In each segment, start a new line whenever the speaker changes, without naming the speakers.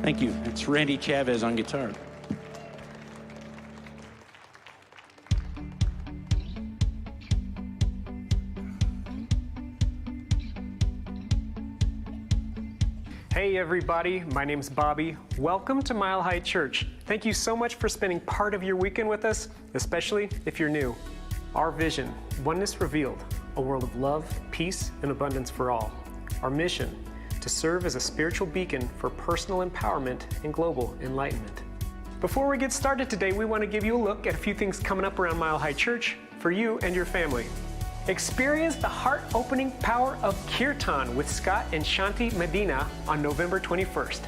Thank you. It's Randy Chavez on guitar.
Hey everybody, my name's Bobby. Welcome to Mile High Church. Thank you so much for spending part of your weekend with us, especially if you're new. Our vision, Oneness Revealed, a world of love, peace, and abundance for all. Our mission, to serve as a spiritual beacon for personal empowerment and global enlightenment. Before we get started today, we want to give you a look at a few things coming up around Mile High Church for you and your family. Experience the heart-opening power of Kirtan with Scott and Shanti Medina on November 21st.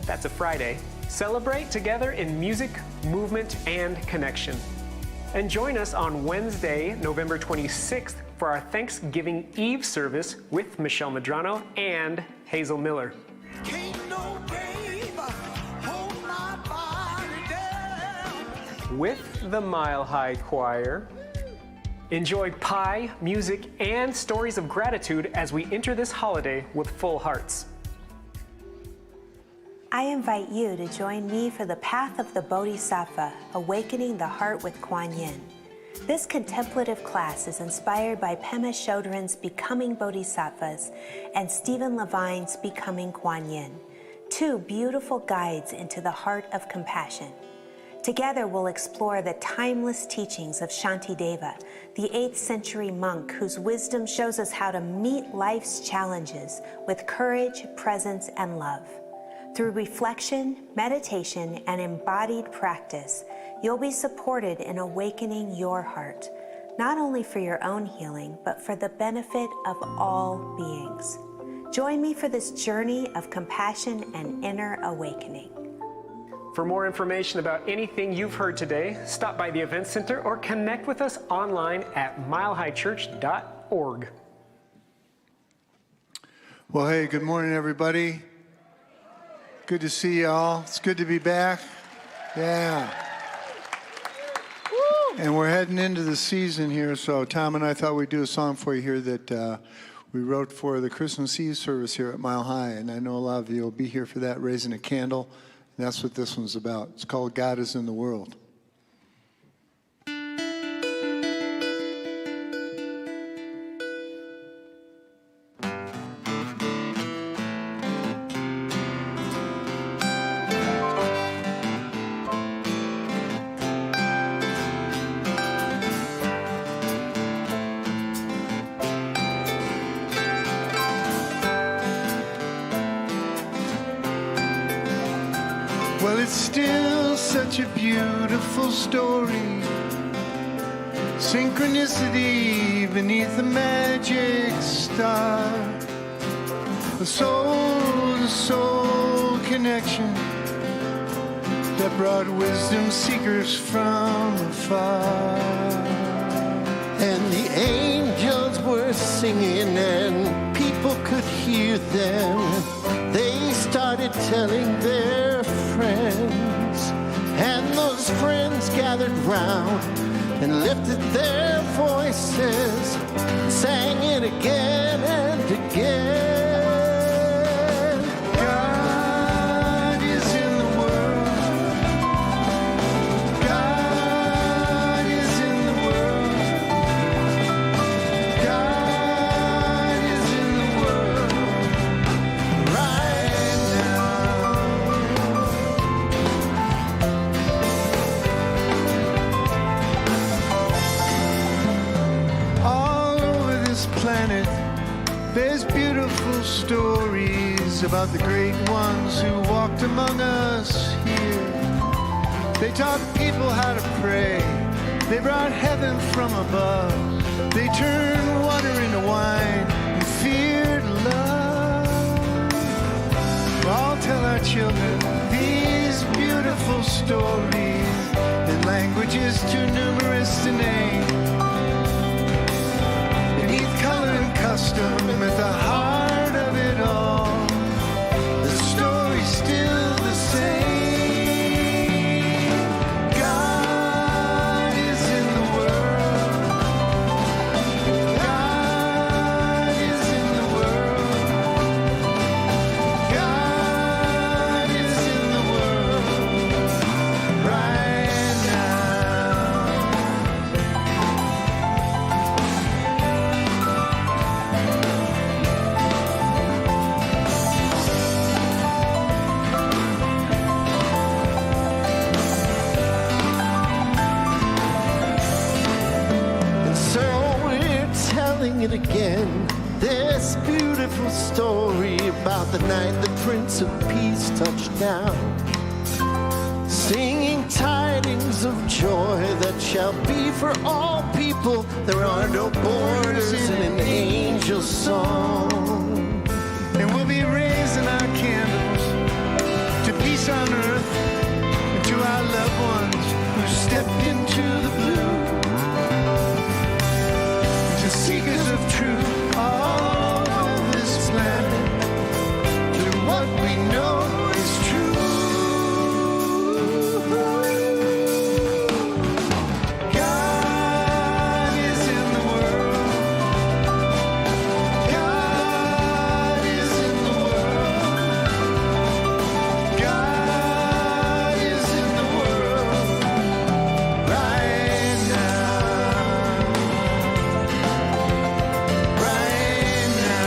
That's a Friday. Celebrate together in music, movement, and connection. And join us on Wednesday, November 26th for our Thanksgiving Eve service with Michelle Medrano and Hazel Miller. With the Mile High Choir, enjoy pie, music, and stories of gratitude as we enter this holiday with full hearts.
I invite you to join me for the Path of the Bodhisattva, Awakening the Heart with Kuan Yin. This contemplative class is inspired by Pema Chodron's Becoming Bodhisattvas and Stephen Levine's Becoming Kuan Yin, two beautiful guides into the heart of compassion. Together we'll explore the timeless teachings of Shantideva, the 8th century monk whose wisdom shows us how to meet life's challenges with courage, presence, and love. Through reflection, meditation, and embodied practice, you'll be supported in awakening your heart, not only for your own healing, but for the benefit of all beings. Join me for this journey of compassion and inner awakening.
For more information about anything you've heard today, stop by the Event Center or connect with us online at milehighchurch.org.
Well, hey, good morning, everybody. Good to see you all. It's good to be back. Yeah. And we're heading into the season here, so Tom and I thought we'd do a song for you here that we wrote for the Christmas Eve service here at Mile High, and I know a lot of you will be here for that, raising a candle, and that's what this one's about. It's called God is in the World. Well, it's still such a beautiful story. Synchronicity beneath the magic star. A soul-to-soul connection that brought wisdom seekers from afar.
And the angels were singing and people could hear them. They started telling their friends, and those friends gathered round and lifted their voices, sang it again and again. God is in the world. God is in the world. God is in the world right now.
All over this planet, there's beautiful stories about the great ones who walked among us here. They taught people how to pray. They brought heaven from above. They turned water into wine and feared love. I'll tell our children these beautiful stories in languages too numerous to name. Beneath color and custom, at the heart of it all, the story's still the same. God is in the world. God is in the world. God is in
again this beautiful story about the night the Prince of Peace touched down, singing tidings of joy that shall be for all people. There are no borders in an angel's song.
And we'll be raising our candles to peace on earth and to our loved ones who stepped into the blue, to seekers of truth all over this planet, through what we know is true. God is in the world. God is in the world. God is in the world right now. Right now.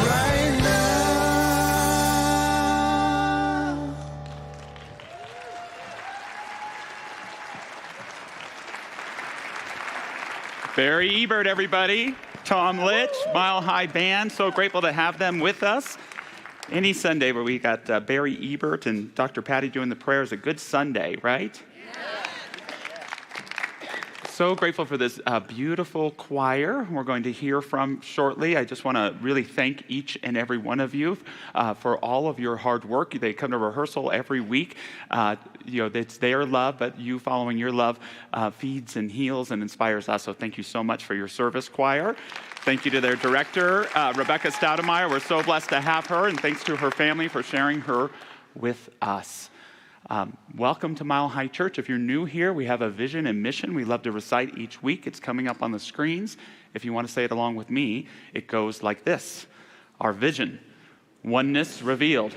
Right now.
Barry Ebert, everybody. Tom Litch, Mile High Band. So grateful to have them with us. Any Sunday where we got Barry Ebert and Dr. Patty doing the prayer is a good Sunday, right? So grateful for this beautiful choir we're going to hear from shortly. I just want to really thank each and every one of you for all of your hard work. They come to rehearsal every week. It's their love, but you following your love feeds and heals and inspires us. So thank you so much for your service, choir. Thank you to their director, Rebecca Stoudemeyer. We're so blessed to have her, and thanks to her family for sharing her with us. Welcome to Mile High Church. If you're new here, we have a vision and mission we love to recite each week. It's coming up on the screens. If you want to say it along with me, it goes like this. Our vision, oneness revealed,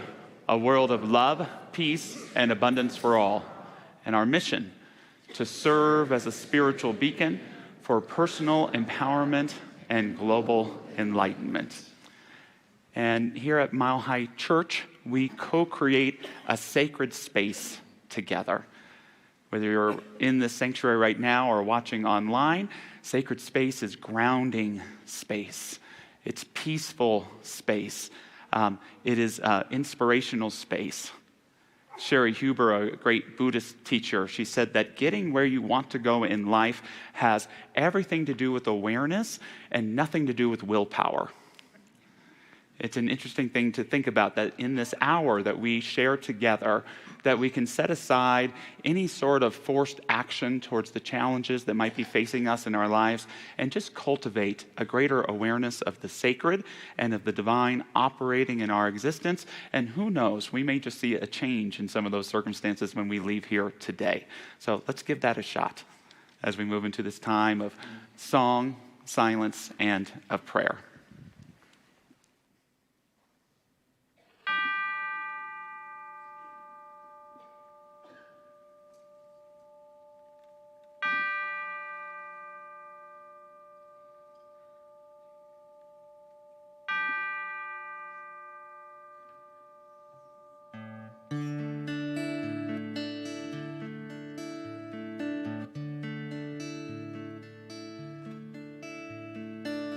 a world of love, peace, and abundance for all. And our mission, to serve as a spiritual beacon for personal empowerment and global enlightenment. And here at Mile High Church, we co-create a sacred space together. Whether you're in this sanctuary right now or watching online, sacred space is grounding space. It's peaceful space. It is inspirational space. Sherry Huber, a great Buddhist teacher, she said that getting where you want to go in life has everything to do with awareness and nothing to do with willpower. It's an interesting thing to think about, that in this hour that we share together, that we can set aside any sort of forced action towards the challenges that might be facing us in our lives and just cultivate a greater awareness of the sacred and of the divine operating in our existence. And who knows, we may just see a change in some of those circumstances when we leave here today. So let's give that a shot as we move into this time of song, silence, and of prayer.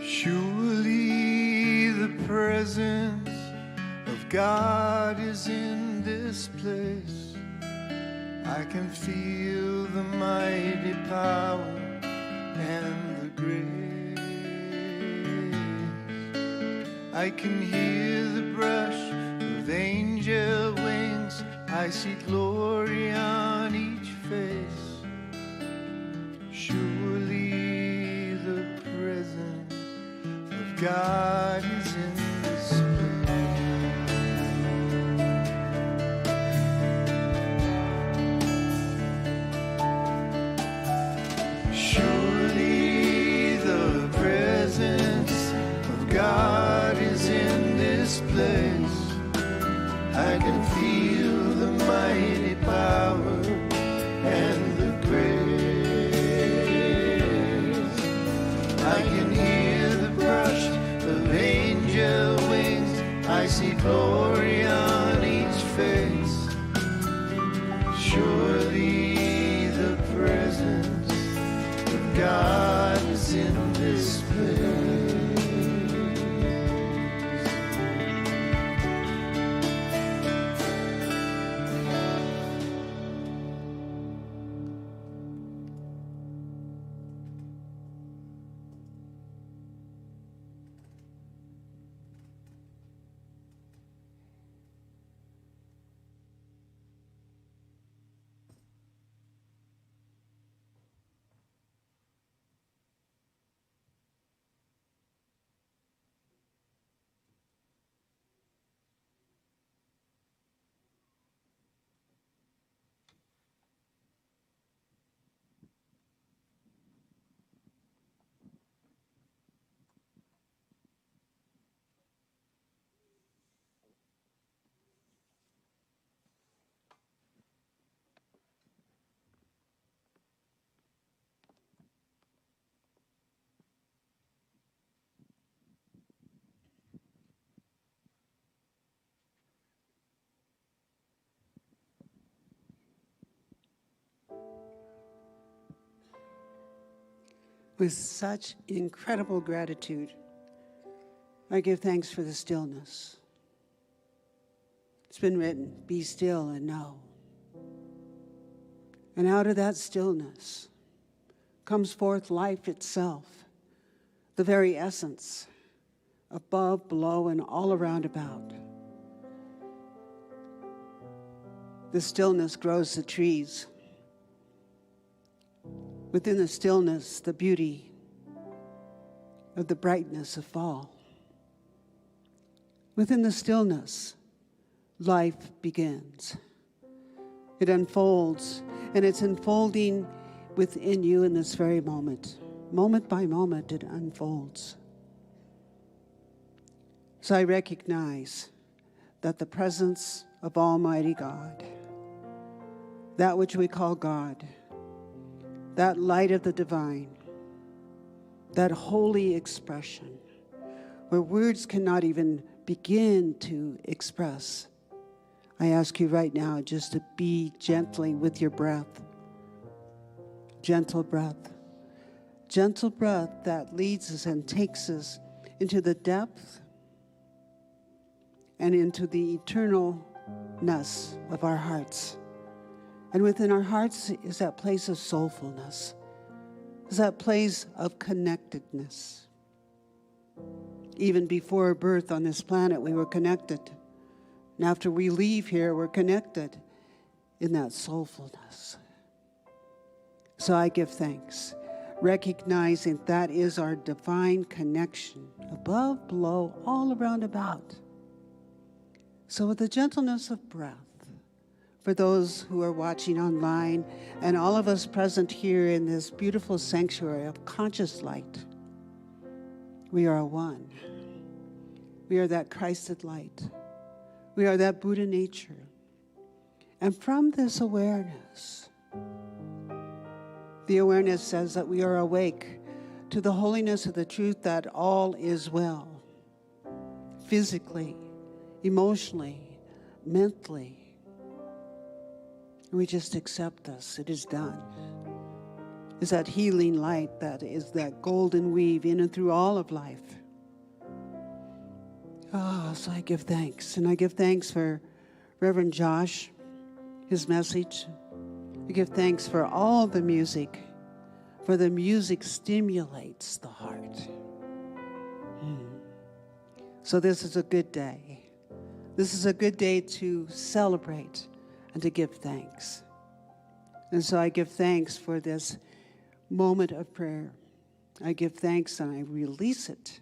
Surely the presence of God is in this place. I can feel the mighty power and the grace. I can hear the brush of angel wings. I see glory on each face. Surely the presence of God is in this place. Surely the presence of God is in this place. I can feel the mighty power and the grace. I can hear the brush of angel wings. I see glory on each face. Surely the presence of God
With such incredible gratitude, I give thanks for the stillness. It's been written, be still and know. And out of that stillness comes forth life itself, the very essence, above, below, and all around about. The stillness grows the trees. Within the stillness, the beauty of the brightness of fall. Within the stillness, life begins. It unfolds, and it's unfolding within you in this very moment. Moment by moment, it unfolds. So I recognize that the presence of Almighty God, that which we call God, that light of the divine, that holy expression, where words cannot even begin to express. I ask you right now just to be gently with your breath. Gentle breath that leads us and takes us into the depth and into the eternalness of our hearts. And within our hearts is that place of soulfulness, is that place of connectedness. Even before birth on this planet, we were connected. And after we leave here, we're connected in that soulfulness. So I give thanks, recognizing that is our divine connection, above, below, all around about. So with the gentleness of breath, for those who are watching online and all of us present here in this beautiful sanctuary of conscious light, we are one. We are that Christed light. We are that Buddha nature. And from this awareness, the awareness says that we are awake to the holiness of the truth that all is well, physically, emotionally, mentally. And we just accept this. It is done. It's that healing light that is that golden weave in and through all of life. So I give thanks. And I give thanks for Reverend Josh, his message. I give thanks for all the music, for the music stimulates the heart. So this is a good day. This is a good day to celebrate and to give thanks. And so I give thanks for this moment of prayer. I give thanks and I release it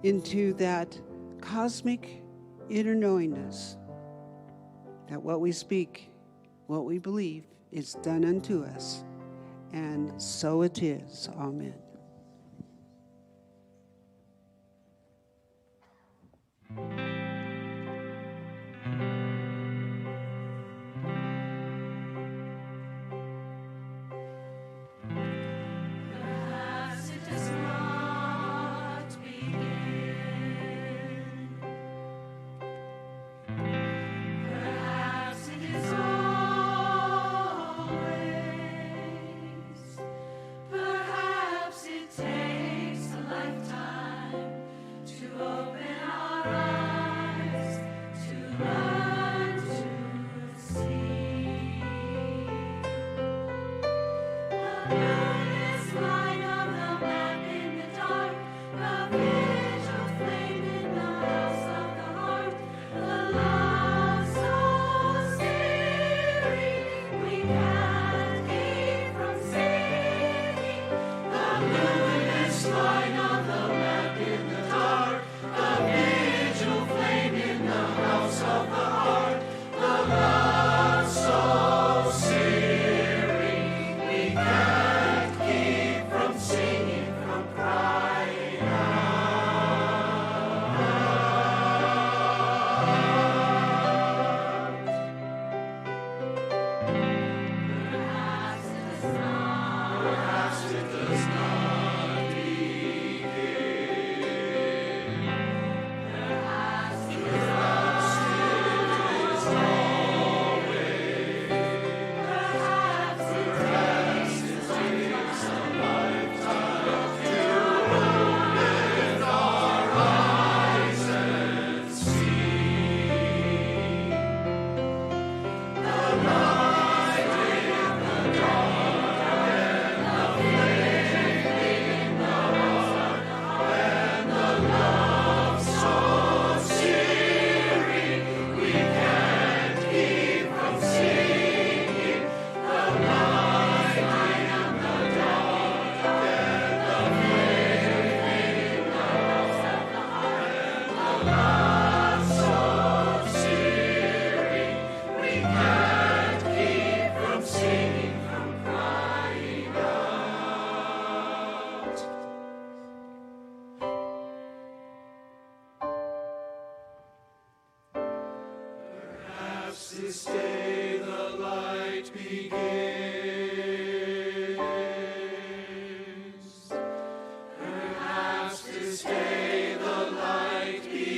into that cosmic inner knowingness that what we speak, what we believe is done unto us. And so it is. Amen.
Perhaps this day the light begins. Perhaps this day the light begins.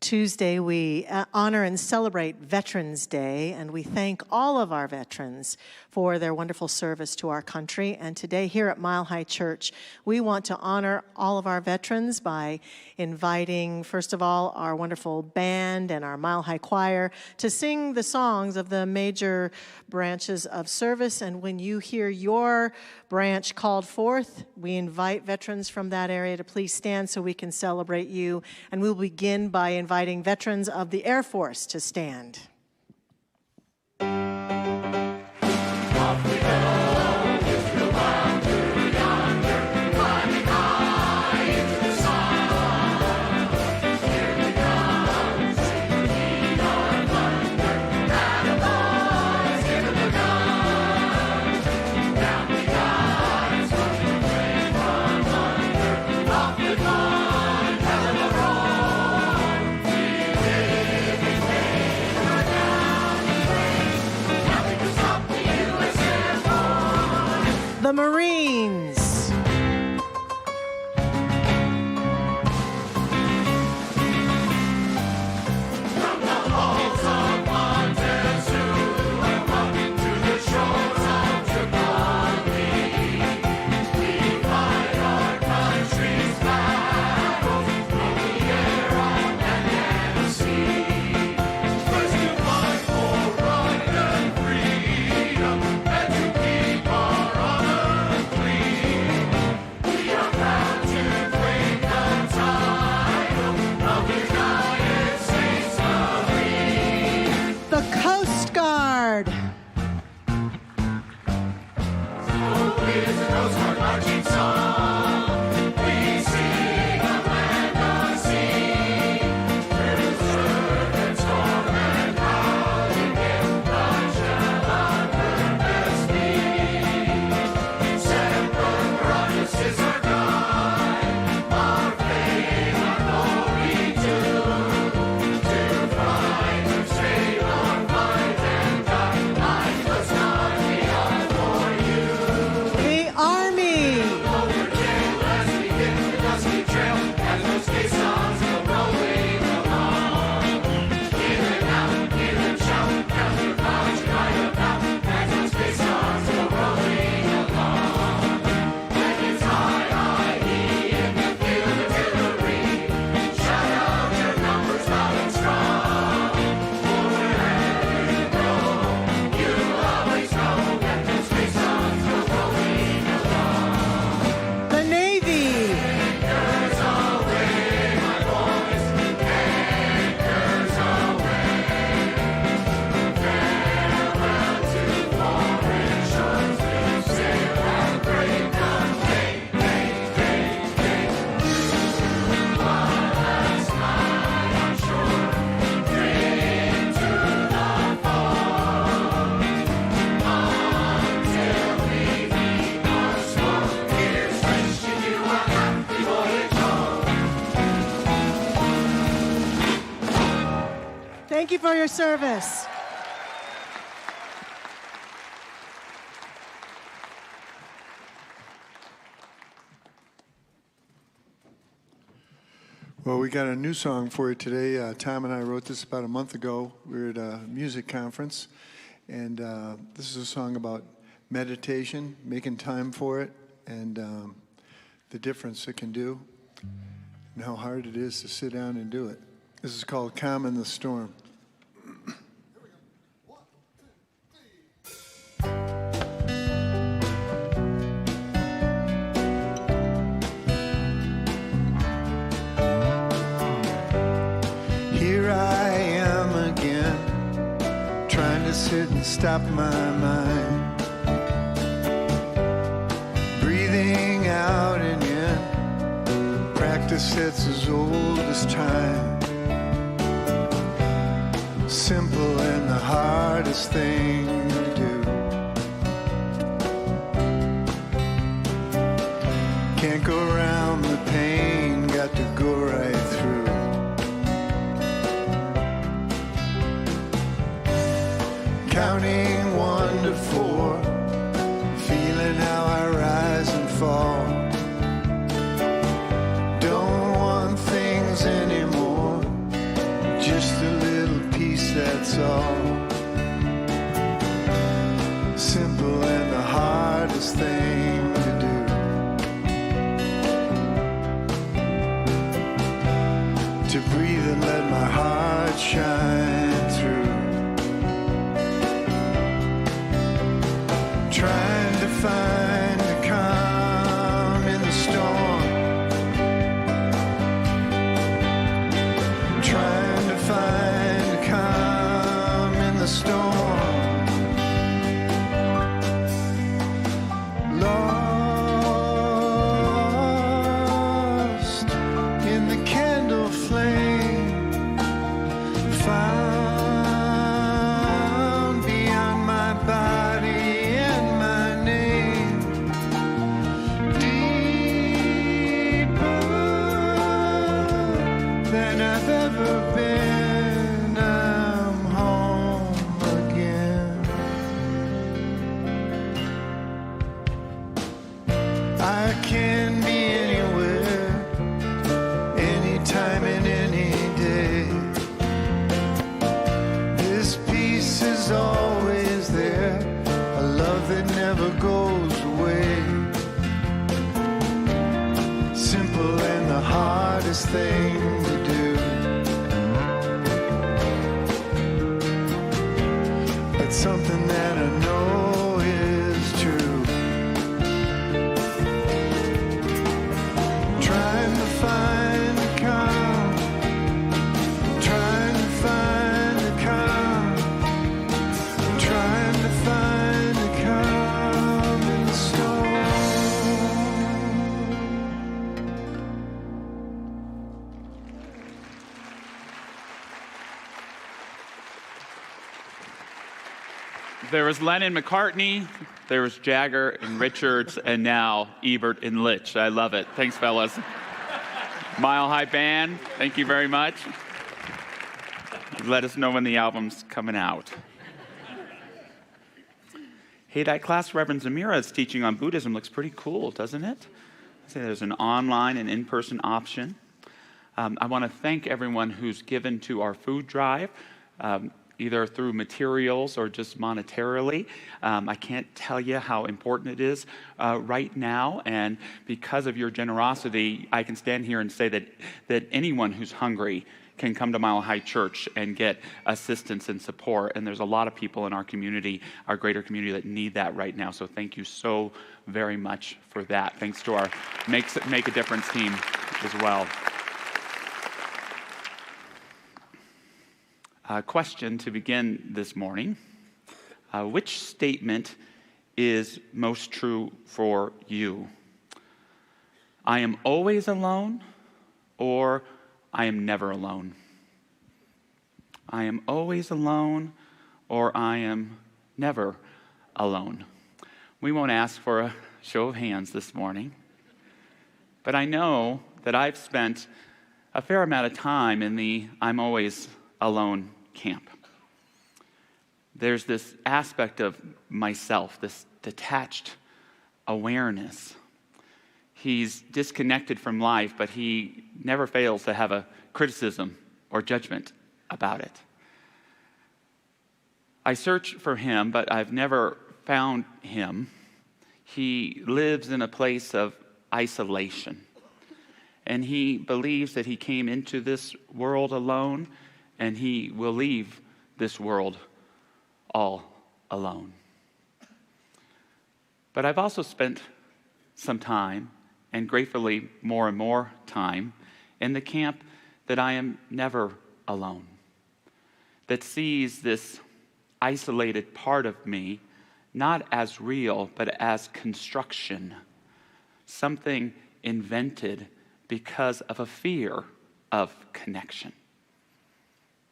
Tuesday, we honor and celebrate Veterans Day, and we thank all of our veterans for their wonderful service to our country. And today, here at Mile High Church, we want to honor all of our veterans by inviting, first of all, our wonderful band and our Mile High Choir to sing the songs of the major branches of service. And when you hear your branch called forth, we invite veterans from that area to please stand so we can celebrate you. And we'll begin by inviting veterans of the Air Force to stand. The Marines. Thank you for your service.
Well, we got a new song for you today. Tom and I wrote this about a month ago. We were at a music conference, and this is a song about meditation, making time for it, and the difference it can do, and how hard it is to sit down and do it. This is called Calm in the Storm. Here I am again, trying to sit and stop my mind. Breathing out and in, practice that's as old as time. Simple and the hardest thing to do. Can't go around the pain, got to go right through. Counting 1 to 4, feeling how I rise and fall. Don't want things anymore, just a little peace, that's all. Simple and the hardest thing to do. To breathe and let my heart shine through. Trying to find the calm in the storm. Trying to find the calm in the storm. Lost in the candle flame, found beyond my body. Than I've ever been, I'm home again. I can be anywhere, anytime and any day. This peace is always there, a love that never goes away. Simple and the hardest thing to do, but something that I know is true. Trying to find the calm, trying to find the calm, trying to find the calm in the storm.
There was Lennon McCartney, there was Jagger and Richards, and now Ebert and Litch. I love it. Thanks, fellas. Mile High Band, thank you very much. Let us know when the album's coming out. Hey, that class Reverend Zamira is teaching on Buddhism looks pretty cool, doesn't it? So there's an online and in-person option. I want to thank everyone who's given to our food drive. Either through materials or just monetarily. I can't tell you how important it is right now, and because of your generosity, I can stand here and say that anyone who's hungry can come to Mile High Church and get assistance and support, and there's a lot of people in our community, our greater community, that need that right now, so thank you so very much for that. Thanks to our Make a Difference team as well. Question to begin this morning. Which statement is most true for you? I am always alone, or I am never alone? I am always alone, or I am never alone? We won't ask for a show of hands this morning, but I know that I've spent a fair amount of time in the I'm always alone camp. There's this aspect of myself, this detached awareness. He's disconnected from life, but he never fails to have a criticism or judgment about it. I search for him, but I've never found him. He lives in a place of isolation. And he believes that he came into this world alone, and he will leave this world all alone. But I've also spent some time, and gratefully more and more time, in the camp that I am never alone, that sees this isolated part of me not as real, but as construction, something invented because of a fear of connection.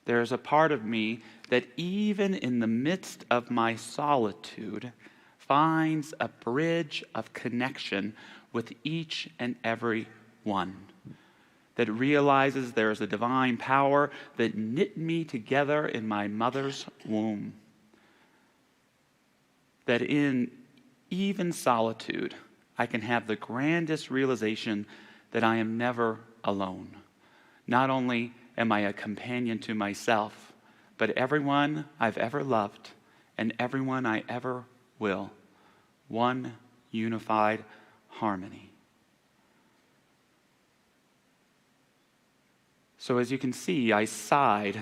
There's a part of me that even in the midst of my solitude finds a bridge of connection with each and every one, that realizes there is a divine power that knit me together in my mother's womb, that in even solitude I can have the grandest realization that I am never alone. Not only am I a companion to myself, but everyone I've ever loved and everyone I ever will. One unified harmony. So as you can see, I side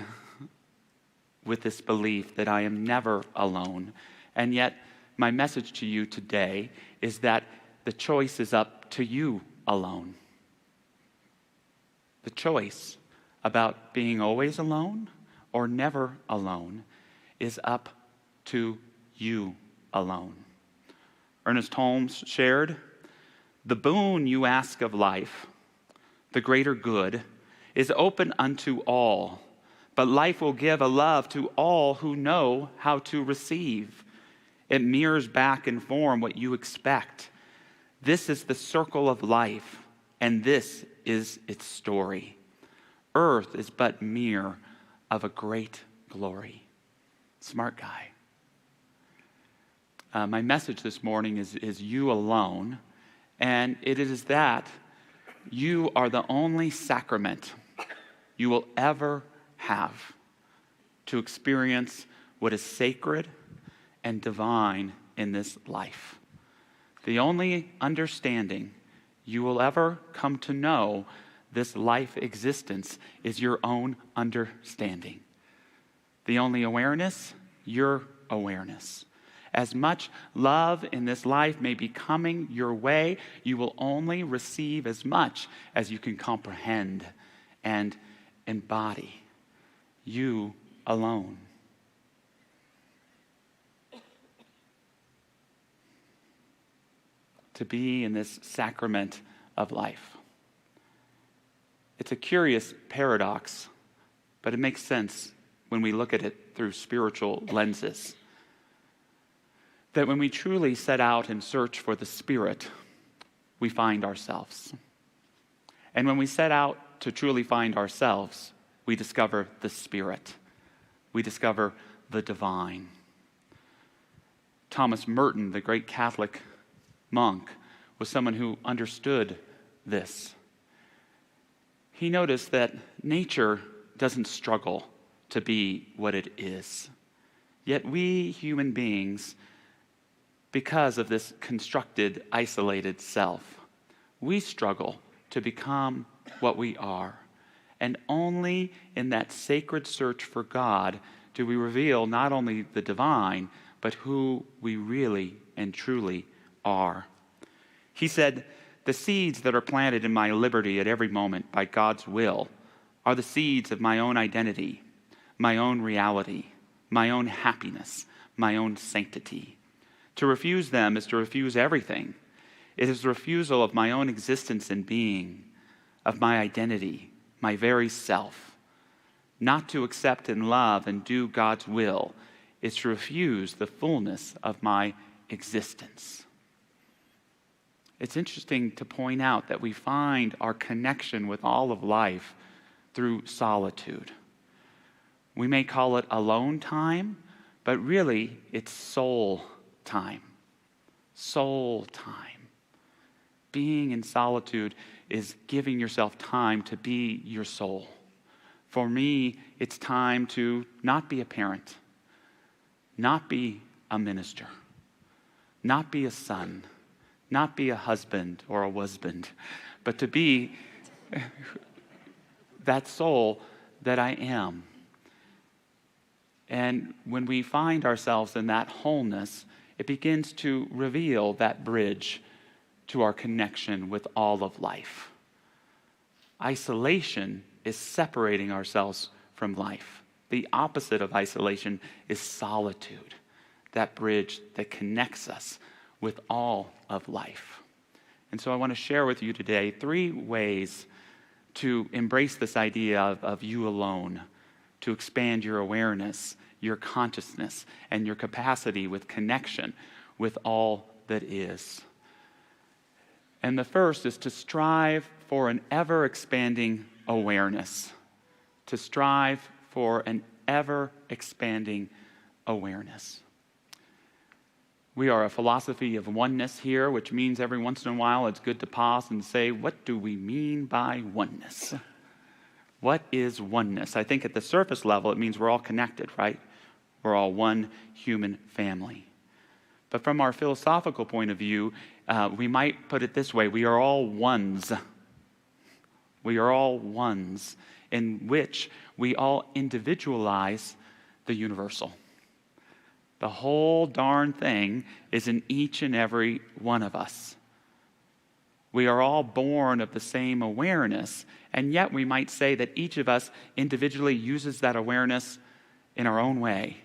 with this belief that I am never alone. And yet, my message to you today is that the choice is up to you alone. The choice about being always alone or never alone is up to you alone. Ernest Holmes shared, "The boon you ask of life, the greater good, is open unto all, but life will give a love to all who know how to receive. It mirrors back in form what you expect. This is the circle of life, and this is its story. Earth is but mirror of a great glory." Smart guy. My message this morning is you alone, and it is that you are the only sacrament you will ever have to experience what is sacred and divine in this life. The only understanding you will ever come to know this life existence is your own understanding. The only awareness, your awareness. As much love in this life may be coming your way, you will only receive as much as you can comprehend and embody. You alone. To be in this sacrament of life. It's a curious paradox, but it makes sense when we look at it through spiritual lenses. That when we truly set out and search for the Spirit, we find ourselves. And when we set out to truly find ourselves, we discover the Spirit. We discover the divine. Thomas Merton, the great Catholic monk, was someone who understood this. He noticed that nature doesn't struggle to be what it is. Yet we human beings, because of this constructed, isolated self, we struggle to become what we are. And only in that sacred search for God do we reveal not only the divine, but who we really and truly are. He said, "The seeds that are planted in my liberty at every moment by God's will are the seeds of my own identity, my own reality, my own happiness, my own sanctity. To refuse them is to refuse everything. It is the refusal of my own existence and being, of my identity, my very self. Not to accept and love and do God's will is to refuse the fullness of my existence." It's interesting to point out that we find our connection with all of life through solitude. We may call it alone time, but really it's soul time. Soul time. Being in solitude is giving yourself time to be your soul. For me, it's time to not be a parent, not be a minister, not be a son, not be a husband or a husband, but to be that soul that I am. And when we find ourselves in that wholeness, it begins to reveal that bridge to our connection with all of life. Isolation is separating ourselves from life. The opposite of isolation is solitude, that bridge that connects us with all of life. And so I want to share with you today 3 ways to embrace this idea of you alone, to expand your awareness, your consciousness, and your capacity with connection with all that is. And the first is to strive for an ever-expanding awareness. To strive for an ever-expanding awareness. We are a philosophy of oneness here, which means every once in a while it's good to pause and say, what do we mean by oneness? What is oneness? I think at the surface level, it means we're all connected, right? We're all one human family. But from our philosophical point of view, we might put it this way: we are all ones. We are all ones in which we all individualize the universal. The whole darn thing is in each and every one of us. We are all born of the same awareness, and yet we might say that each of us individually uses that awareness in our own way,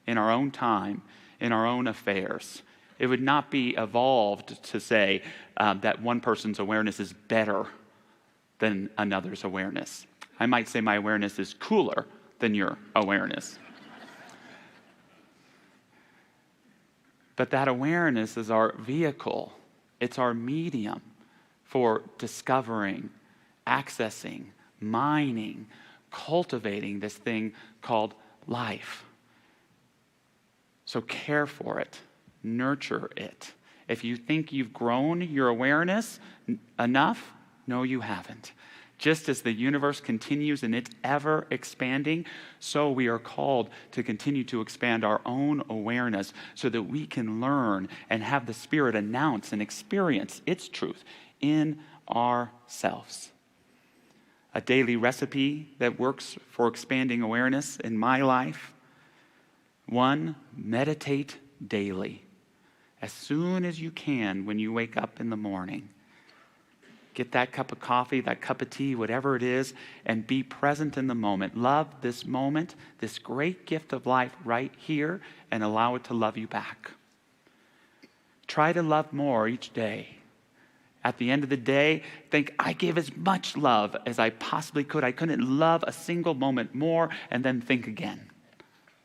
in our own time, in our own affairs. It would not be evolved to say that one person's awareness is better than another's awareness. I might say my awareness is cooler than your awareness. But that awareness is our vehicle. It's our medium for discovering, accessing, mining, cultivating this thing called life. So care for it. Nurture it. If you think you've grown your awareness enough, no, you haven't. Just as the universe continues in its ever expanding, so we are called to continue to expand our own awareness so that we can learn and have the Spirit announce and experience its truth in ourselves. A daily recipe that works for expanding awareness in my life: 1, meditate daily. As soon as you can when you wake up in the morning, get that cup of coffee, that cup of tea, whatever it is, and be present in the moment. Love this moment, this great gift of life right here, and allow it to love you back. Try to love more each day. At the end of the day, think, I gave as much love as I possibly could. I couldn't love a single moment more, and then think again.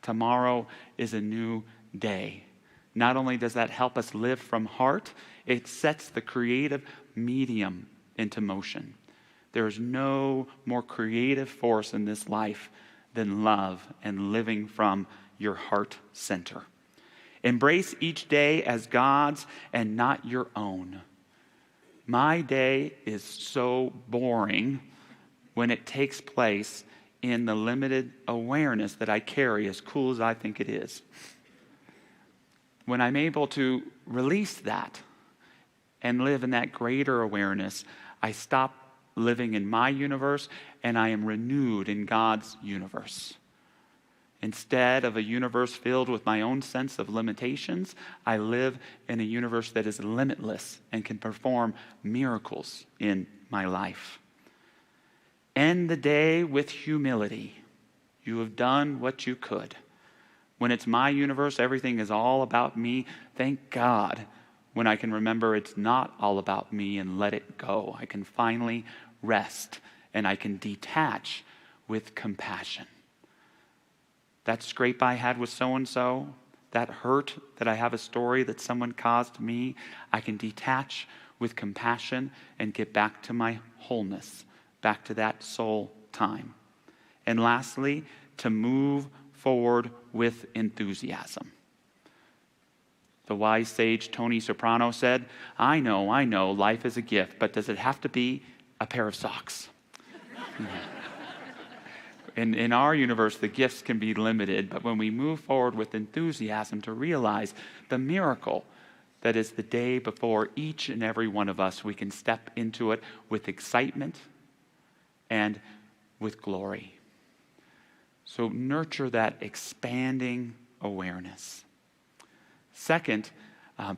Tomorrow is a new day. Not only does that help us live from heart, it sets the creative medium into motion. There is no more creative force in this life than love and living from your heart center. Embrace each day as God's and not your own. My day is so boring when it takes place in the limited awareness that I carry, as cool as I think it is. When I'm able to release that and live in that greater awareness, I stop living in my universe and I am renewed in God's universe. Instead of a universe filled with my own sense of limitations, I live in a universe that is limitless and can perform miracles in my life. End the day with humility. You have done what you could. When it's my universe, everything is all about me. Thank God when I can remember it's not all about me and let it go. I can finally rest and I can detach with compassion. That scrape I had with so-and-so, that hurt that I have a story that someone caused me, I can detach with compassion and get back to my wholeness, back to that soul time. And lastly, to move forward with enthusiasm. The wise sage Tony Soprano said, I know, life is a gift, but does it have to be a pair of socks? In our universe, the gifts can be limited, but when we move forward with enthusiasm to realize the miracle that is the day before each and every one of us, we can step into it with excitement and with glory. So nurture that expanding awareness. Second,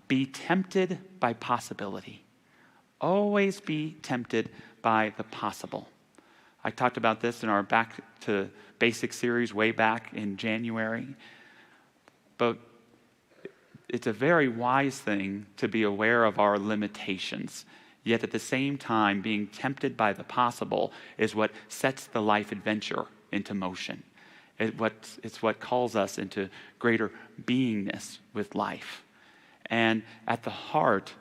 be tempted by possibility. Always be tempted by the possible. I talked about this in our Back to Basics series way back in January. But it's a very wise thing to be aware of our limitations. Yet at the same time, being tempted by the possible is what sets the life adventure into motion. It's what calls us into greater beingness with life. And at the heart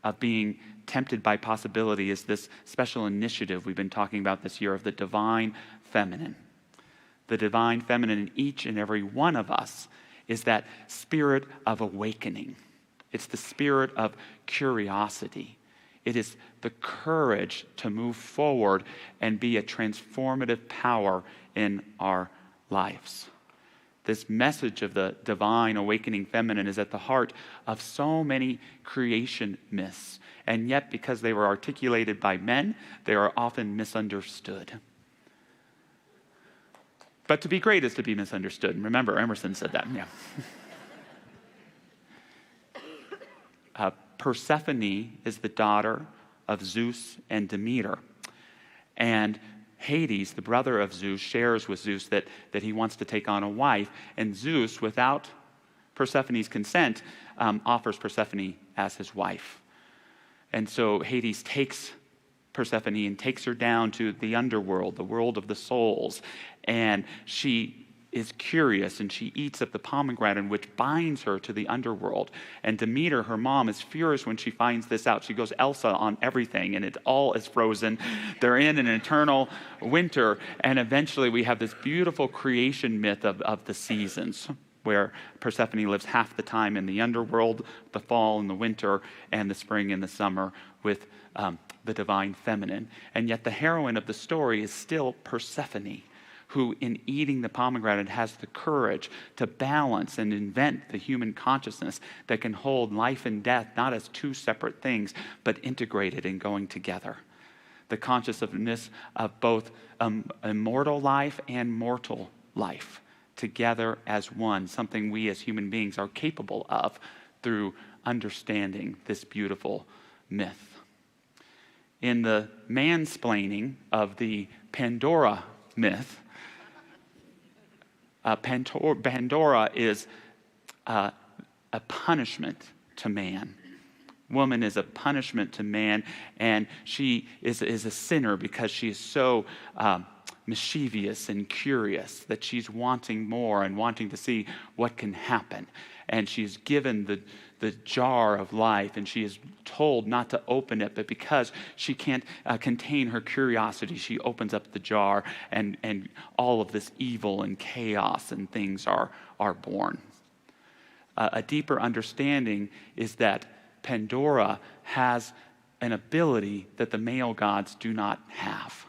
of being tempted by possibility is this special initiative we've been talking about this year of the divine feminine. The divine feminine in each and every one of us is that spirit of awakening. It's the spirit of curiosity. It is the courage to move forward and be a transformative power in our lives. This message of the divine awakening feminine is at the heart of so many creation myths. And yet, because they were articulated by men, they are often misunderstood. But to be great is to be misunderstood. And remember, Emerson said that. Yeah. Persephone is the daughter of Zeus and Demeter. And Hades, the brother of Zeus, shares with Zeus that he wants to take on a wife. And Zeus, without Persephone's consent, offers Persephone as his wife. And so Hades takes Persephone and takes her down to the underworld, the world of the souls. And she is curious, and she eats of the pomegranate, which binds her to the underworld. And Demeter, her mom, is furious when she finds this out. She goes Elsa on everything, and it all is frozen. They're in an eternal winter, and eventually we have this beautiful creation myth of the seasons, where Persephone lives half the time in the underworld, the fall and the winter, and the spring and the summer with the divine feminine. And yet the heroine of the story is still Persephone, who in eating the pomegranate has the courage to balance and invent the human consciousness that can hold life and death not as two separate things, but integrated and going together. The consciousness of both immortal life and mortal life together as one, something we as human beings are capable of through understanding this beautiful myth. In the mansplaining of the Pandora myth, Pandora is a punishment to man. Woman is a punishment to man, and she is a sinner because she is so mischievous and curious that she's wanting more and wanting to see what can happen. And she's given the jar of life, and she is told not to open it, but because she can't contain her curiosity, she opens up the jar, and all of this evil and chaos and things are born. A deeper understanding is that Pandora has an ability that the male gods do not have.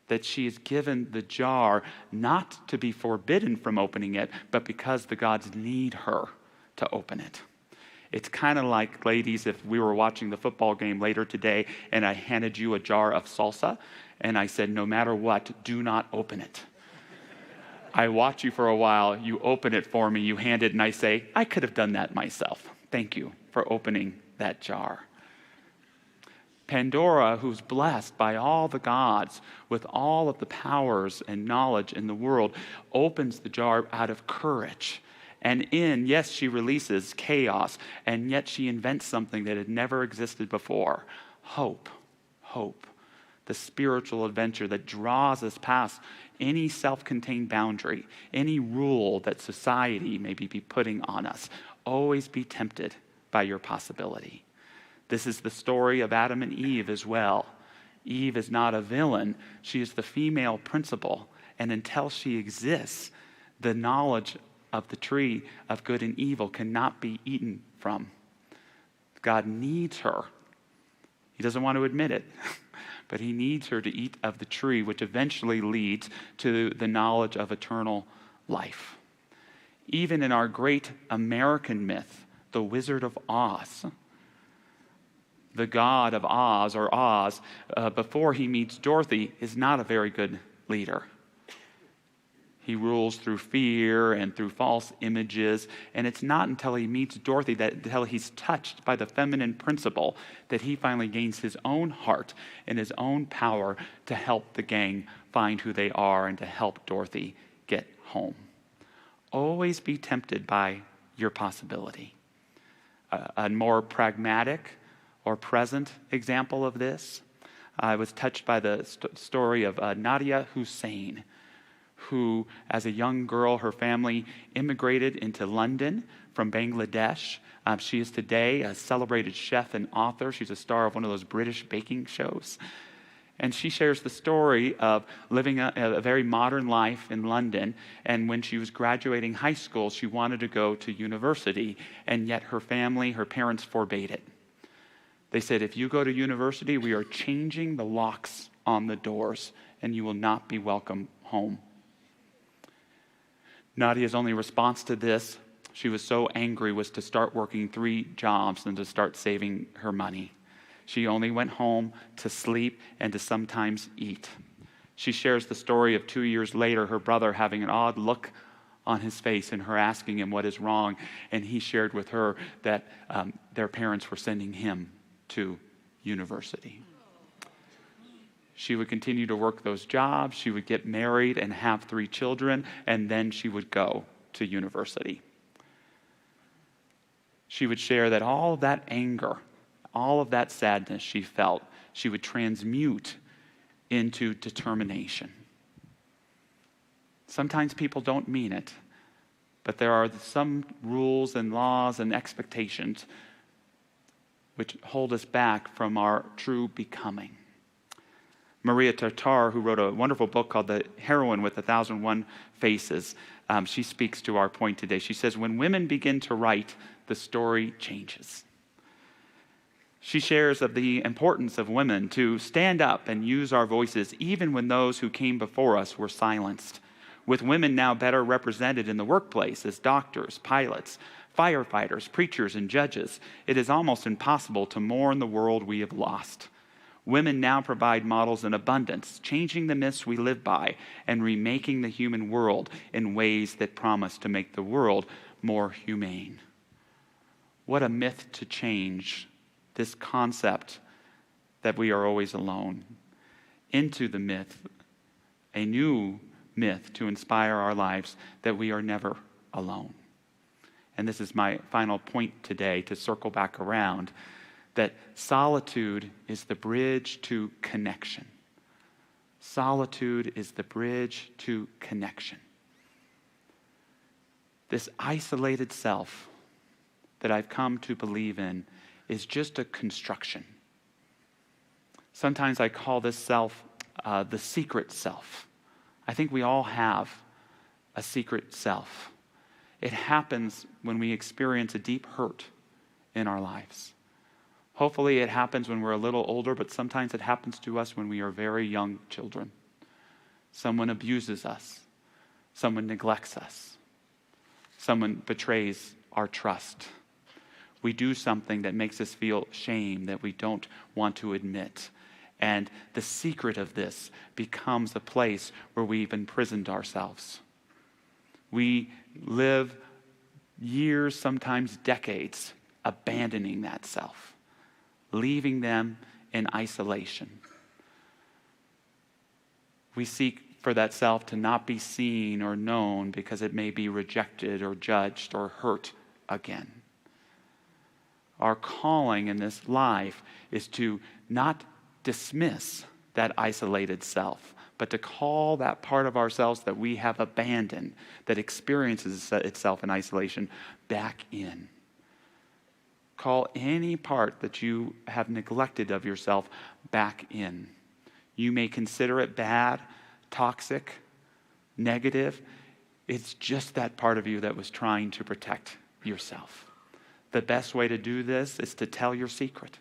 That she is given the jar not to be forbidden from opening it, but because the gods need her to open it. It's kind of like, ladies, if we were watching the football game later today and I handed you a jar of salsa and I said, no matter what, do not open it. I watch you for a while, you open it for me, you hand it, and I say, I could have done that myself. Thank you for opening that jar. Pandora, who's blessed by all the gods with all of the powers and knowledge in the world, opens the jar out of courage. And yes, she releases chaos, and yet she invents something that had never existed before. Hope. The spiritual adventure that draws us past any self-contained boundary, any rule that society may be putting on us. Always be tempted by your possibility. This is the story of Adam and Eve as well. Eve is not a villain. She is the female principal. And until she exists, the knowledge of the tree of good and evil cannot be eaten from. God needs her. He doesn't want to admit it, but he needs her to eat of the tree, which eventually leads to the knowledge of eternal life. Even in our great American myth, the Wizard of Oz, the god of Oz, or Oz, before he meets Dorothy, is not a very good leader. He rules through fear and through false images, and it's not until he meets Dorothy, until he's touched by the feminine principle, that he finally gains his own heart and his own power to help the gang find who they are and to help Dorothy get home. Always be tempted by your possibility. A more pragmatic or present example of this, I was touched by the story of Nadia Hussein, who, as a young girl, her family immigrated into London from Bangladesh. She is today a celebrated chef and author. She's a star of one of those British baking shows. And she shares the story of living a very modern life in London. And when she was graduating high school, she wanted to go to university, and yet her family, her parents forbade it. They said, if you go to university, we are changing the locks on the doors, and you will not be welcome home. Nadia's only response to this, she was so angry, was to start working 3 jobs and to start saving her money. She only went home to sleep and to sometimes eat. She shares the story of 2 years later, her brother having an odd look on his face and her asking him what is wrong. And he shared with her that their parents were sending him to university. She would continue to work those jobs. She would get married and have 3 children, and then she would go to university. She would share that all of that anger, all of that sadness she felt, she would transmute into determination. Sometimes people don't mean it, but there are some rules and laws and expectations which hold us back from our true becoming. Maria Tartar, who wrote a wonderful book called The Heroine with 1001 Faces, she speaks to our point today. She says, when women begin to write, the story changes. She shares of the importance of women to stand up and use our voices even when those who came before us were silenced. With women now better represented in the workplace as doctors, pilots, firefighters, preachers, and judges, it is almost impossible to mourn the world we have lost. Women now provide models in abundance, changing the myths we live by and remaking the human world in ways that promise to make the world more humane. What a myth to change, this concept that we are always alone, into the myth, a new myth to inspire our lives that we are never alone. And this is my final point today, to circle back around, that solitude is the bridge to connection. Solitude is the bridge to connection. This isolated self that I've come to believe in is just a construction. Sometimes I call this self the secret self. I think we all have a secret self. It happens when we experience a deep hurt in our lives. Hopefully it happens when we're a little older, but sometimes it happens to us when we are very young children. Someone abuses us. Someone neglects us. Someone betrays our trust. We do something that makes us feel shame that we don't want to admit. And the secret of this becomes a place where we've imprisoned ourselves. We live years, sometimes decades, abandoning that self, leaving them in isolation. We seek for that self to not be seen or known because it may be rejected or judged or hurt again. Our calling in this life is to not dismiss that isolated self, but to call that part of ourselves that we have abandoned, that experiences itself in isolation, back in. Call any part that you have neglected of yourself back in. You may consider it bad, toxic, negative. It's just that part of you that was trying to protect yourself. The best way to do this is to tell your secret,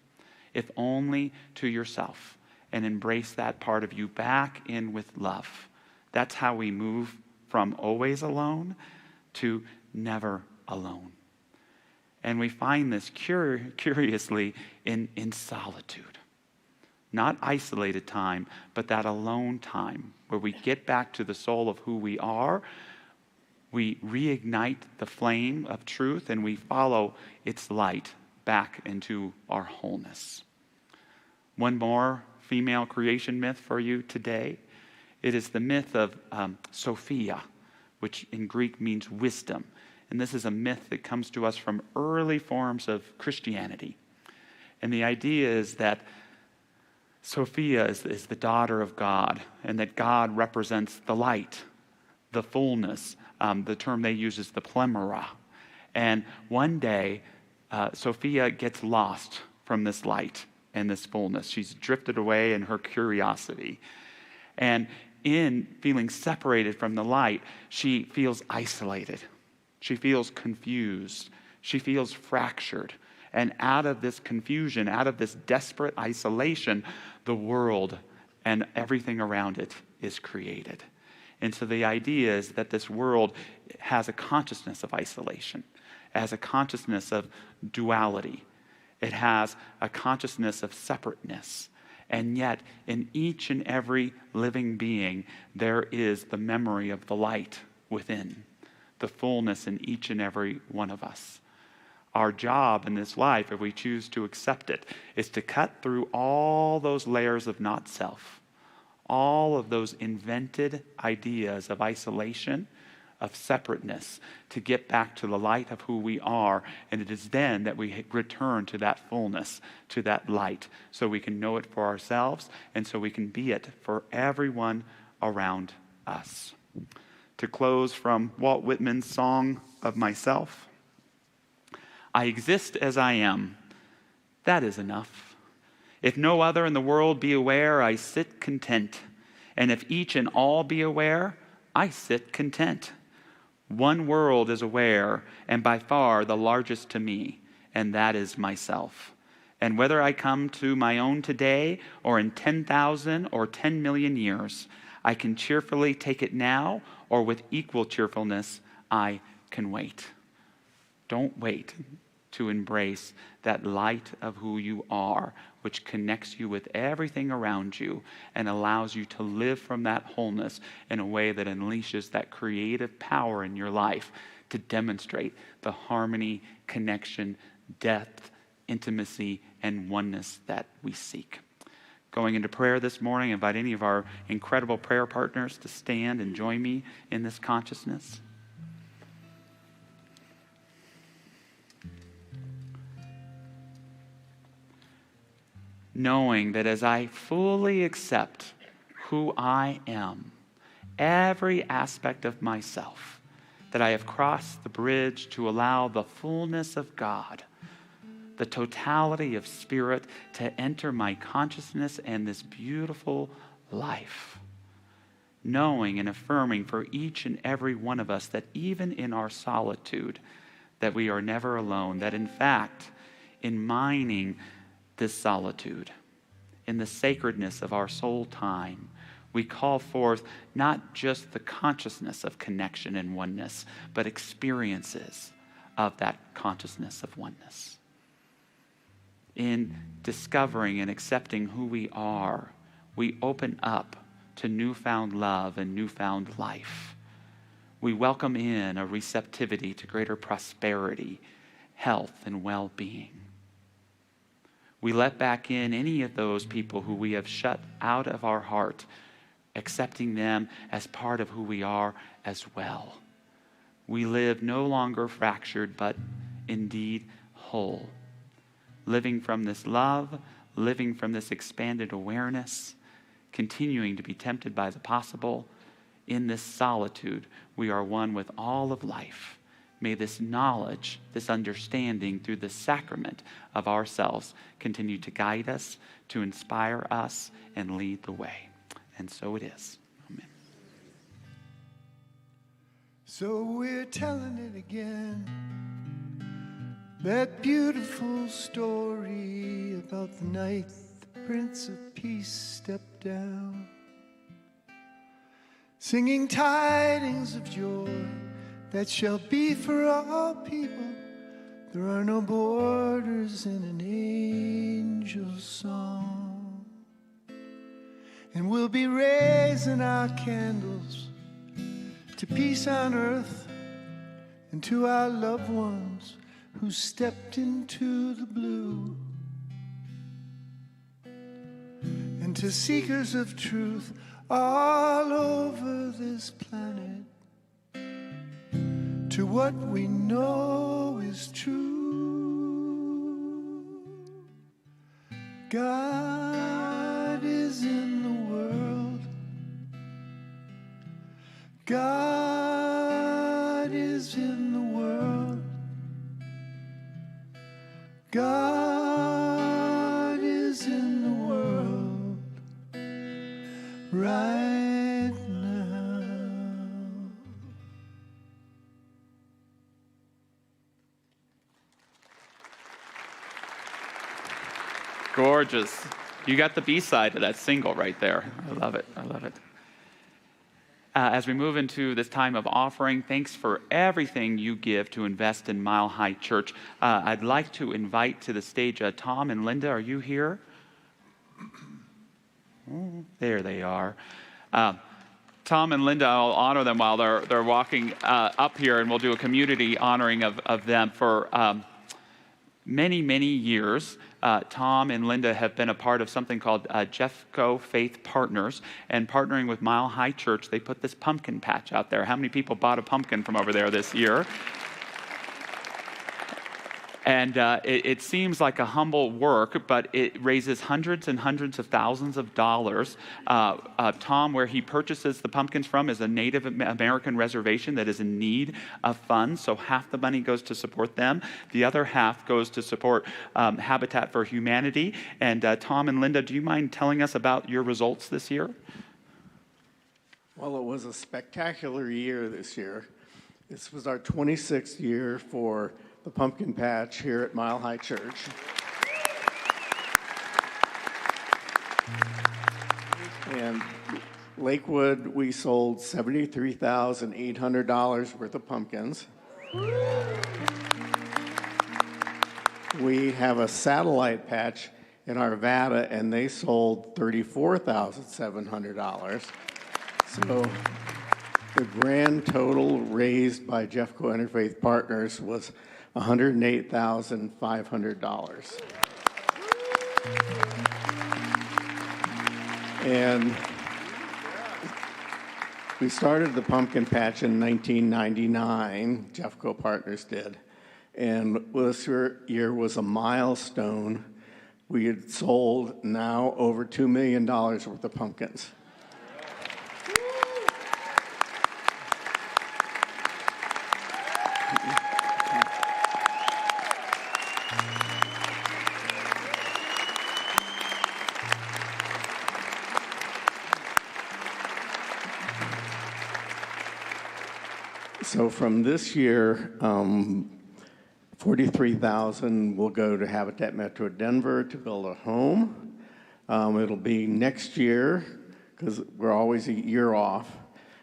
if only to yourself, and embrace that part of you back in with love. That's how we move from always alone to never alone. And we find this curiously in solitude. Not isolated time, but that alone time where we get back to the soul of who we are. We reignite the flame of truth and we follow its light back into our wholeness. One more female creation myth for you today. It is the myth of Sophia, which in Greek means wisdom. And this is a myth that comes to us from early forms of Christianity. And the idea is that Sophia is the daughter of God, and that God represents the light, the fullness. The term they use is the pleroma. And one day, Sophia gets lost from this light and this fullness. She's drifted away in her curiosity. And in feeling separated from the light, she feels isolated. She feels confused. She feels fractured. And out of this confusion, out of this desperate isolation, the world and everything around it is created. And so the idea is that this world has a consciousness of isolation, has a consciousness of duality. It has a consciousness of separateness. And yet, in each and every living being, there is the memory of the light within, the fullness in each and every one of us. Our job in this life, if we choose to accept it, is to cut through all those layers of not self, all of those invented ideas of isolation, of separateness, to get back to the light of who we are. And it is then that we return to that fullness, to that light, so we can know it for ourselves and so we can be it for everyone around us. To close from Walt Whitman's Song of Myself, I exist as I am. That is enough. If no other in the world be aware, I sit content. And if each and all be aware, I sit content. One world is aware, and by far the largest to me, and that is myself. And whether I come to my own today, or in 10,000 or 10 million years, I can cheerfully take it now, or with equal cheerfulness, I can wait. Don't wait to embrace that light of who you are, which connects you with everything around you and allows you to live from that wholeness in a way that unleashes that creative power in your life to demonstrate the harmony, connection, depth, intimacy, and oneness that we seek. Going into prayer this morning, I invite any of our incredible prayer partners to stand and join me in this consciousness. Knowing that as I fully accept who I am, every aspect of myself, that I have crossed the bridge to allow the fullness of God, the totality of Spirit to enter my consciousness and this beautiful life. Knowing and affirming for each and every one of us that even in our solitude, that we are never alone, that in fact, in mining this solitude, in the sacredness of our soul time, we call forth not just the consciousness of connection and oneness, but experiences of that consciousness of oneness. In discovering and accepting who we are, we open up to newfound love and newfound life. We welcome in a receptivity to greater prosperity, health, and well-being. We let back in any of those people who we have shut out of our heart, accepting them as part of who we are as well. We live no longer fractured, but indeed whole. Living from this love, living from this expanded awareness, continuing to be tempted by the possible. In this solitude, we are one with all of life. May this knowledge, this understanding through the sacrament of ourselves continue to guide us, to inspire us, and lead the way. And so it is. Amen.
So we're telling it again. That beautiful story about the night the Prince of Peace stepped down, singing tidings of joy that shall be for all people. There are no borders in an angel's song. And we'll be raising our candles to peace on earth and to our loved ones who stepped into the blue, and to seekers of truth all over this planet, to what we know is true. God is in the world. God is in the world. God is in the world right now.
Gorgeous. You got the B-side of that single right there. I love it. I love it. As we move into this time of offering, thanks for everything you give to invest in Mile High Church. I'd like to invite to the stage Tom and Linda. Are you here? There they are. Tom and Linda, I'll honor them while they're walking up here, and we'll do a community honoring of them for many, many years. Tom and Linda have been a part of something called Jeffco Faith Partners, and partnering with Mile High Church, they put this pumpkin patch out there. How many people bought a pumpkin from over there this year? And it seems like a humble work, but it raises hundreds and hundreds of thousands of dollars. Tom, where he purchases the pumpkins from, is a Native American reservation that is in need of funds, so half the money goes to support them. The other half goes to support Habitat for Humanity. And Tom and Linda, do you mind telling us about your results this year?
Well, it was a spectacular year this year. This was our 26th year for the pumpkin patch here at Mile High Church. And Lakewood, we sold $73,800 worth of pumpkins. We have a satellite patch in Arvada, and they sold $34,700. So the grand total raised by Jeffco Interfaith Partners was $108,500. And we started the pumpkin patch in 1999, Jeffco Partners did. And this year was a milestone. We had sold now over $2 million worth of pumpkins. So from this year, $43,000 will go to Habitat Metro Denver to build a home. It'll be next year, because we're always a year off,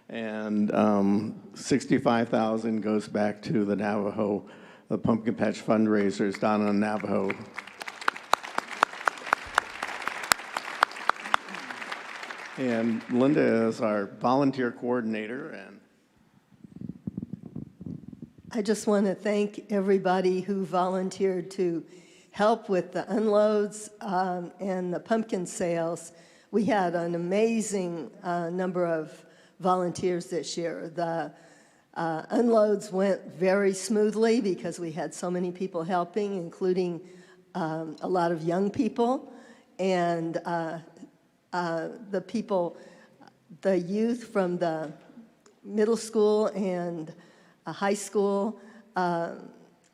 and $65,000 goes back to the Navajo, the Pumpkin Patch fundraisers down on Navajo. And Linda is our volunteer coordinator, and
I just want to thank everybody who volunteered to help with the unloads and the pumpkin sales. We had an amazing number of volunteers this year. The unloads went very smoothly because we had so many people helping, including a lot of young people. And the youth from the middle school and high school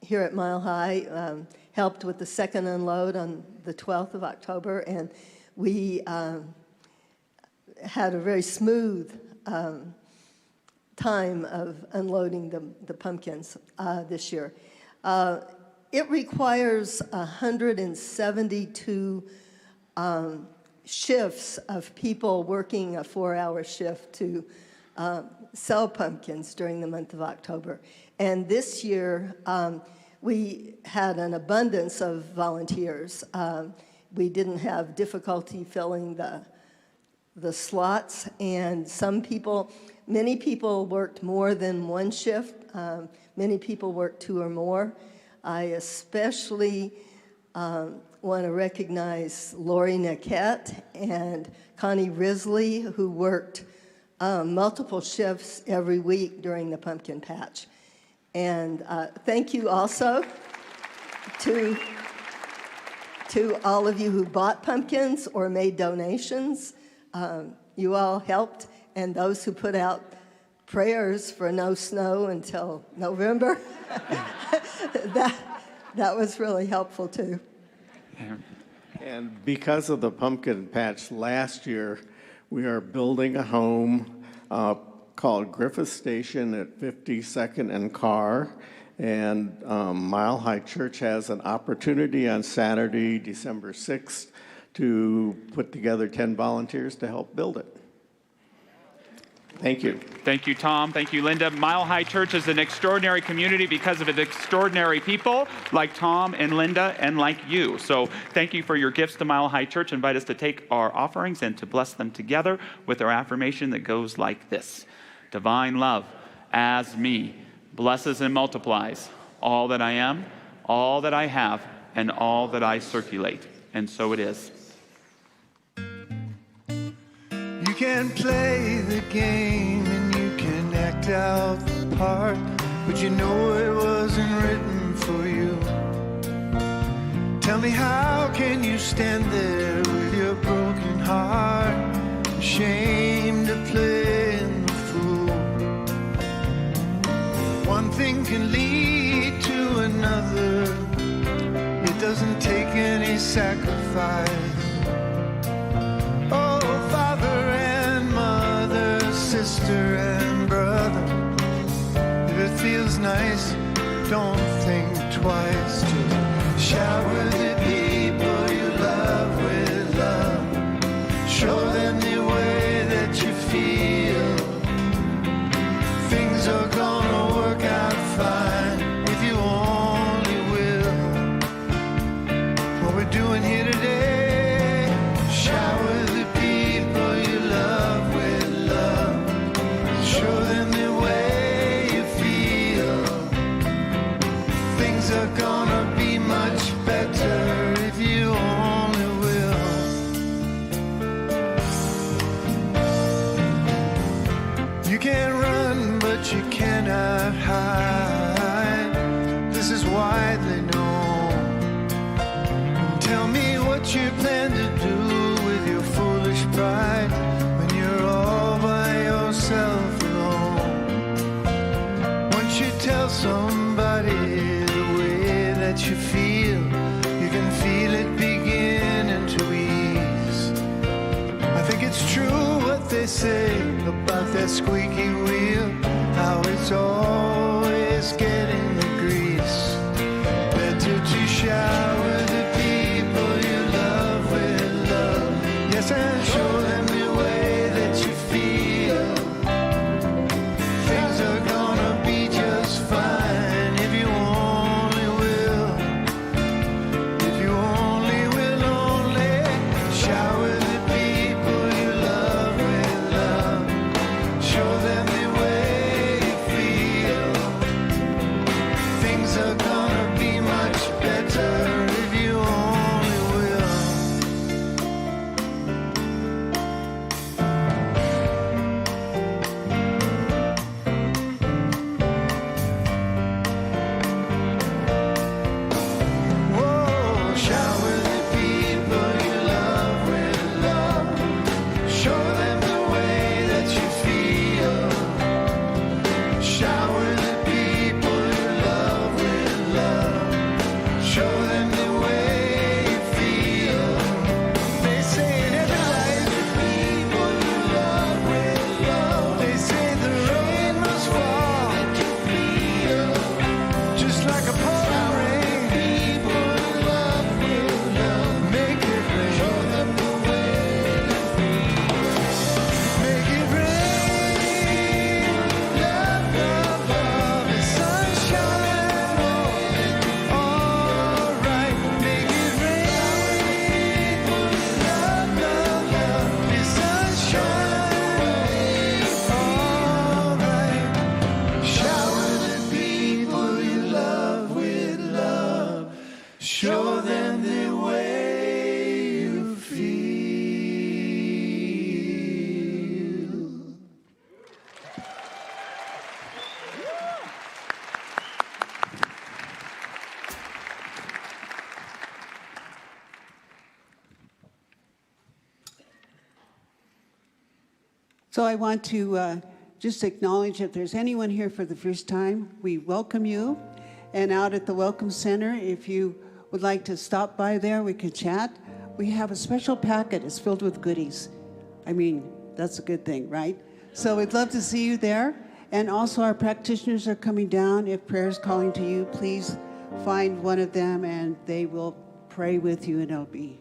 here at Mile High helped with the second unload on the 12th of October, and we had a very smooth time of unloading the pumpkins this year. It requires 172 shifts of people working a 4-hour shift to sell pumpkins during the month of October. And this year, we had an abundance of volunteers. We didn't have difficulty filling the slots, and many people worked more than one shift. Many people worked 2 or more. I especially want to recognize Lori Niquette and Connie Risley, who worked multiple shifts every week during the pumpkin patch. And thank you also to all of you who bought pumpkins or made donations. You all helped, and those who put out prayers for no snow until November. that was really helpful too.
And because of the pumpkin patch last year, we are building a home called Griffith Station at 52nd and Carr. And Mile High Church has an opportunity on Saturday, December 6th, to put together 10 volunteers to help build it. Thank you.
Thank you, Tom. Thank you, Linda. Mile High Church is an extraordinary community because of its extraordinary people like Tom and Linda and like you. So thank you for your gifts to Mile High Church. Invite us to take our offerings and to bless them together with our affirmation that goes like this. Divine love as me blesses and multiplies all that I am, all that I have, and all that I circulate. And so it is.
You can play the game and you can act out the part, but you know it wasn't written for you. Tell me, how can you stand there with your broken heart, ashamed of playing the fool? One thing can lead to another. It doesn't take any sacrifice. Oh, father and mother, sister and brother, if it feels nice, don't think twice. Just shower the people you love with love. Show them the way that you feel. Things are gonna work out fine if you only will. What we're doing here today, shower the people you love with love. Show them the way you feel. Things are gonna be much better if you only will. You can't run, but you cannot hide. This is widely known. Tell me what you plan to do with your foolish pride when you're all by yourself alone. Once you tell somebody the way that you feel, you can feel it beginning to ease. I think it's true what they say about that squeaky wheel, how it's always getting the grease. Better to shower the people you love with love. Yes, and show them the way that you feel. Things are gonna be just fine if you only will. If you only will, only shower the people you love with love. Show them the way you feel.
So I want to just acknowledge if there's anyone here for the first time, we welcome you. And out at the Welcome Center, if you would like to stop by there, we can chat. We have a special packet. It's filled with goodies. I mean, that's a good thing, right? So we'd love to see you there. And also our practitioners are coming down. If prayer is calling to you, please find one of them and they will pray with you and it'll be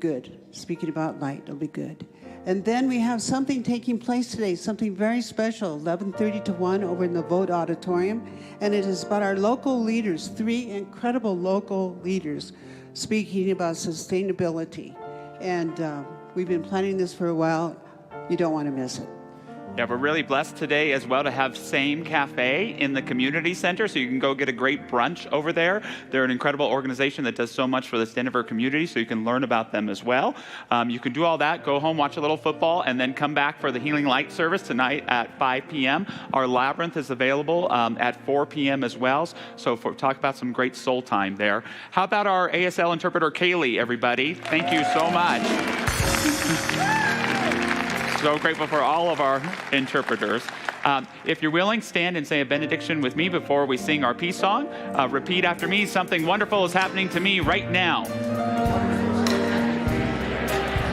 good. Speaking about light, it'll be good. And then we have something taking place today, something very special, 11:30 to 1 over in the Vote Auditorium. And it is about our local leaders, 3 incredible local leaders speaking about sustainability. And we've been planning this for a while. You don't want to miss it.
Yeah, we're really blessed today as well to have Same Cafe in the community center, so you can go get a great brunch over there. They're an incredible organization that does so much for this Denver community, so you can learn about them as well. You can do all that, go home, watch a little football, and then come back for the Healing Light service tonight at 5 p.m. Our Labyrinth is available at 4 p.m. as well, so talk about some great soul time there. How about our ASL interpreter, Kaylee, everybody? Thank you so much. So grateful for all of our interpreters. If you're willing, stand and say a benediction with me before we sing our peace song. Repeat after me. Something wonderful is happening to me right now.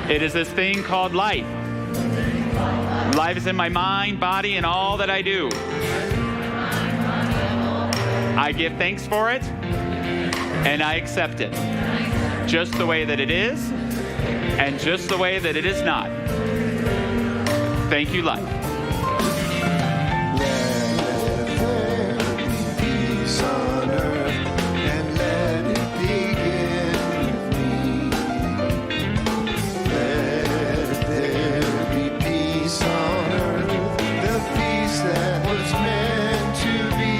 It is this thing called life. Life is in my mind, body, and all that I do. I give thanks for it, and I accept it. Just the way that it is, and just the way that it is not. Thank you, life.
Let there be peace on earth, and let it begin with me. Let there be peace on earth, the peace that was meant to be.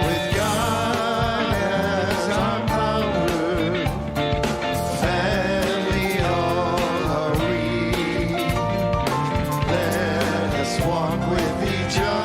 With God as our power, family all are we. Let us walk with each other.